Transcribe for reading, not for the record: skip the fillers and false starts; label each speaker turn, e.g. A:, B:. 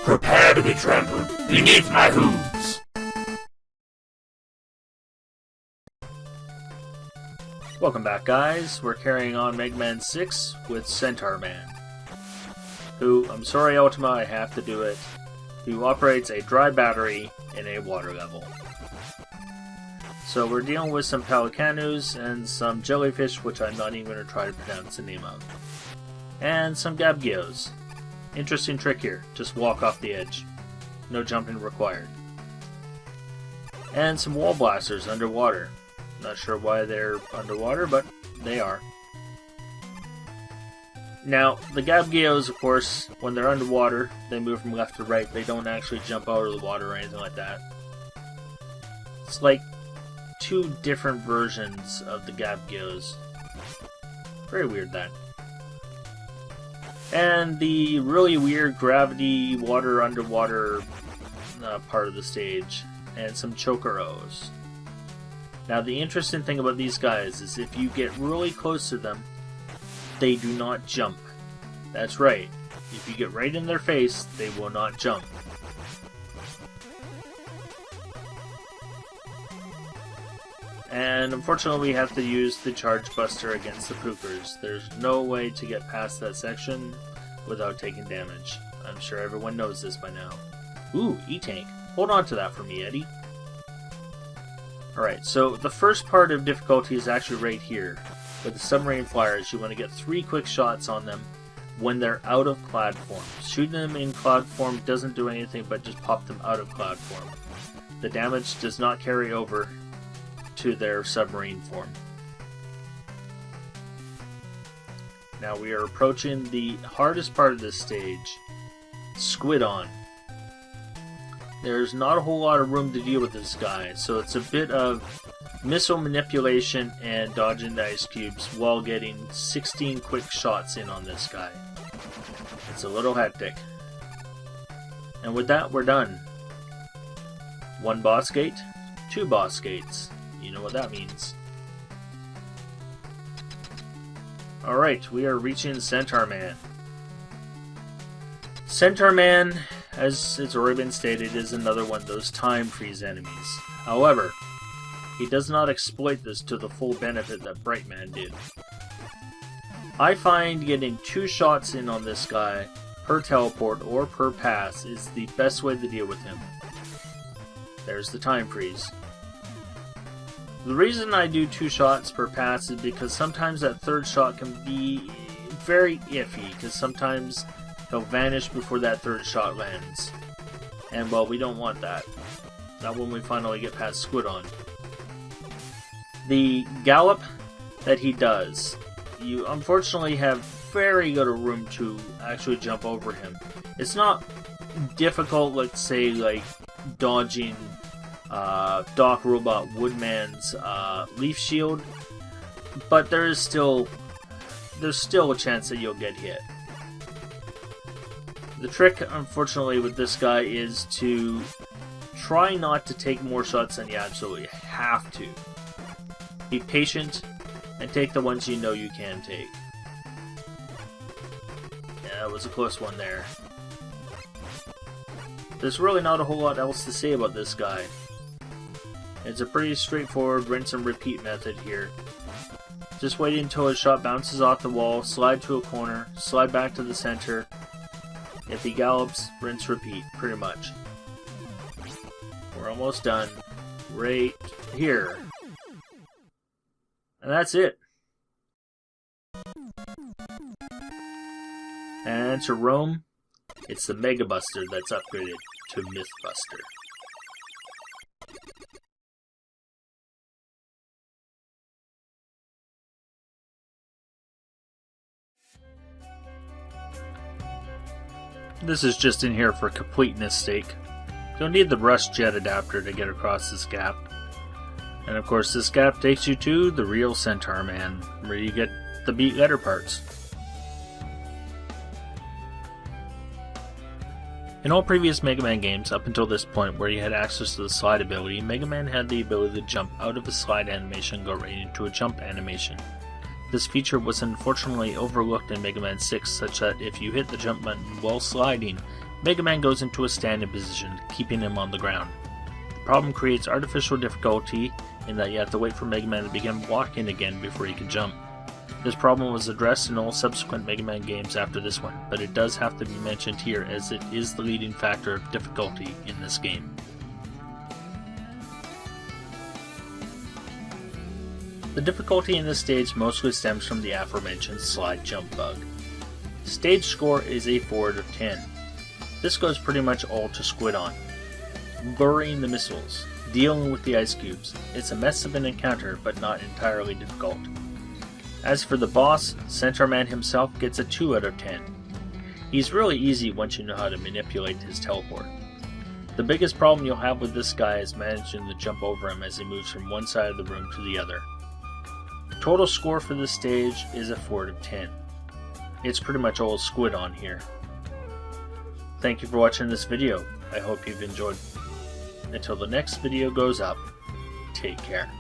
A: Prepare to be trampled beneath my hooves!
B: Welcome back, guys. We're carrying on Megaman 6 with Centaur Man, who, I'm sorry Ultima, I have to do it, who operates a dry battery in a water level. So we're dealing with some pelicanus and some jellyfish, which I'm not even going to try to pronounce the name of, and some gabgios. Interesting trick here, just walk off the edge. No jumping required. And some wall blasters underwater. Not sure why they're underwater, but they are. Now, the gabgios, of course, when they're underwater, they move from left to right. They don't actually jump out of the water or anything like that. It's like two different versions of the gabgios. Very weird, that. And the really weird gravity water underwater part of the stage, and some chocoros. Now, the interesting thing about these guys is if you get really close to them, they do not jump. That's right. If you get right in their face, they will not jump. And unfortunately, we have to use the Charge Buster against the Pookers. There's no way to get past that section without taking damage. I'm sure everyone knows this by now. Ooh, E-Tank. Hold on to that for me, Eddie. Alright, so the first part of difficulty is actually right here. With the submarine flyers, you want to get 3 quick shots on them when they're out of cloud form. Shooting them in cloud form doesn't do anything but just pop them out of cloud form. The damage does not carry over to their submarine form. Now we are approaching the hardest part of this stage, Squidon. There's not a whole lot of room to deal with this guy, so it's a bit of missile manipulation and dodging the ice cubes while getting 16 quick shots in on this guy. It's a little hectic. And with that, we're done. 1 boss gate, 2 boss gates. You know what that means. Alright, we are reaching Centaur Man. Centaur Man, as it's already been stated, is another one of those time freeze enemies. However, he does not exploit this to the full benefit that Brightman did. I find getting 2 shots in on this guy per teleport or per pass is the best way to deal with him. There's the time freeze. The reason I do 2 shots per pass is because sometimes that 3rd shot can be very iffy, because sometimes he'll vanish before that 3rd shot lands. And well, we don't want that. Not when we finally get past Squidon. The gallop that he does, you unfortunately have very little room to actually jump over him. It's not difficult, let's say, like dodging Doc Robot Woodman's leaf shield, but there's still a chance that you'll get hit. The trick, unfortunately, with this guy is to try not to take more shots than you absolutely have to. Be patient and take the ones you know you can take. Yeah, that was a close one there. There's really not a whole lot else to say about this guy. It's a pretty straightforward rinse and repeat method here. Just wait until his shot bounces off the wall, slide to a corner, slide back to the center. If he gallops, rinse repeat, pretty much. We're almost done. Right here. And that's it. And to Rome, it's the Mega Buster that's upgraded to Myth Buster. This is just in here for completeness sake. You'll need the Rush Jet adapter to get across this gap. And of course this gap takes you to the real Centaur Man, where you get the beat letter parts. In all previous Mega Man games up until this point where you had access to the slide ability, Mega Man had the ability to jump out of a slide animation and go right into a jump animation. This feature was unfortunately overlooked in Mega Man 6, such that if you hit the jump button while sliding, Mega Man goes into a standing position, keeping him on the ground. The problem creates artificial difficulty in that you have to wait for Mega Man to begin walking again before he can jump. This problem was addressed in all subsequent Mega Man games after this one, but it does have to be mentioned here as it is the leading factor of difficulty in this game. The difficulty in this stage mostly stems from the aforementioned slide jump bug. Stage score is a 4 out of 10. This goes pretty much all to Squid on. Luring the missiles, dealing with the ice cubes. It's a mess of an encounter, but not entirely difficult. As for the boss, Centaur Man himself gets a 2 out of 10. He's really easy once you know how to manipulate his teleport. The biggest problem you'll have with this guy is managing to jump over him as he moves from one side of the room to the other. Total score for this stage is a 4 out of 10. It's pretty much all Squid on here. Thank you for watching this video. I hope you've enjoyed. Until the next video goes up, take care.